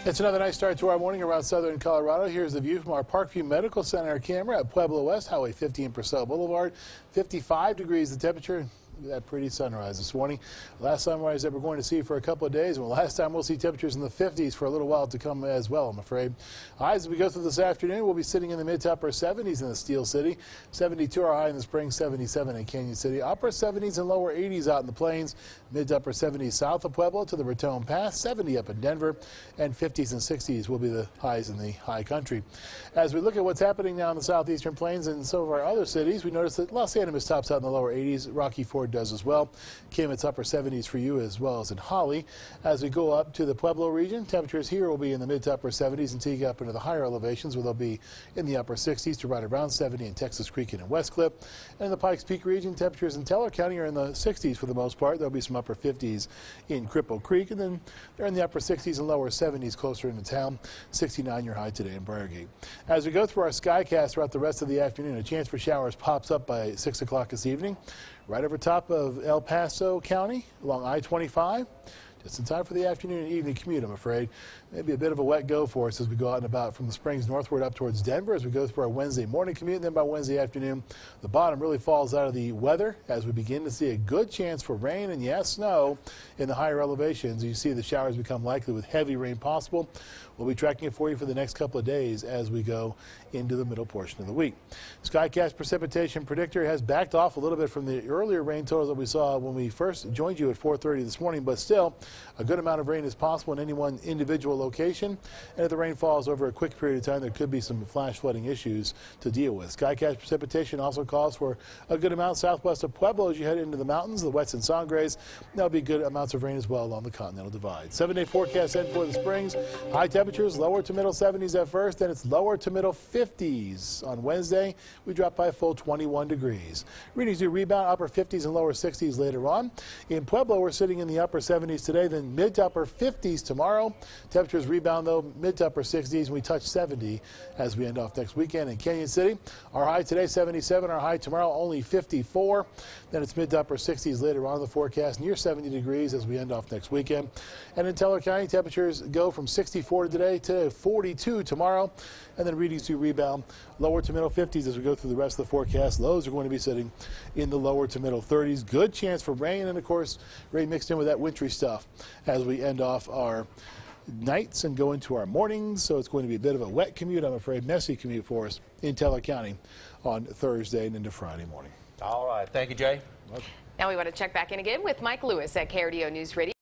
It's another nice start to our morning around southern Colorado. Here's the view from our Parkview Medical Center camera at Pueblo West, Highway 50 and Purcell Boulevard. 55 degrees the temperature. Look at that pretty sunrise this morning. Last sunrise that we're going to see for a couple of days. Well, last time we'll see temperatures in the 50s for a little while to come as well, I'm afraid. Highs as we go through this afternoon, we'll be sitting in the mid to upper 70s in the Steel City. 72 our high in the spring, 77 in Canyon City. Upper 70s and lower 80s out in the plains. Mid to upper 70s south of Pueblo to the Raton Pass. 70 up in Denver. And 50s and 60s will be the highs in the high country. As we look at what's happening now in the southeastern plains and some of our other cities, we notice that Los Animas tops out in the lower 80s. Rocky Ford does as well. Kim, upper 70s for you as well as in Holly. As we go up to the Pueblo region, temperatures here will be in the mid to upper 70s until you get up into the higher elevations where they'll be in the upper 60s to right around 70 in Texas Creek and in Westcliff. And in the Pikes Peak region, temperatures in Teller County are in the 60s for the most part. There'll be some upper 50s in Cripple Creek, and then they're in the upper 60s and lower 70s closer into town. 69 your high today in Briargate. As we go through our skycast throughout the rest of the afternoon, a chance for showers pops up by 6 o'clock this evening. Right over top of El Paso County along I-25. Just in time for the afternoon and evening commute, I'm afraid. Maybe a bit of a wet go for us as we go out and about from the Springs northward up towards Denver as we go through our Wednesday morning commute. And then by Wednesday afternoon, the bottom really falls out of the weather as we begin to see a good chance for rain and, yes, snow in the higher elevations. You see the showers become likely with heavy rain possible. We'll be tracking it for you for the next couple of days as we go into the middle portion of the week. Skycast precipitation predictor has backed off a little bit from the earlier rain totals that we saw when we first joined you at 4:30 this morning, but still a good amount of rain is possible in any one individual location. And if the rain falls over a quick period of time, there could be some flash flooding issues to deal with. Skycast precipitation also calls for a good amount southwest of Pueblo as you head into the mountains, the Wets and Sangres. There'll be good amounts of rain as well along the Continental Divide. 7-day forecast ahead for the Springs. High temperatures lower to middle 70s at first, then it's lower to middle 50s. On Wednesday, we drop by a full 21 degrees. Readings do rebound, upper 50s and lower 60s later on. In Pueblo, we're sitting in the upper 70s today, then mid to upper 50s tomorrow. Temperatures rebound, though, mid to upper 60s, and we touch 70 as we end off next weekend. In Canyon City, our high today, 77. Our high tomorrow, only 54. Then it's mid to upper 60s later on in the forecast, near 70 degrees as we end off next weekend. And in Teller County, temperatures go from 64 today to 42 tomorrow. And then readings do rebound, lower to middle 50s as we go through the rest of the forecast. Lows are going to be sitting in the lower to middle 30s. Good chance for rain, and of course, rain mixed in with that wintry stuff as we end off our nights and go into our mornings. So it's going to be a bit of a wet commute, I'm afraid, messy commute for us in Teller County on Thursday and into Friday morning. All right. Thank you, Jay. Now we want to check back in again with Mike Lewis at KRDO News Radio.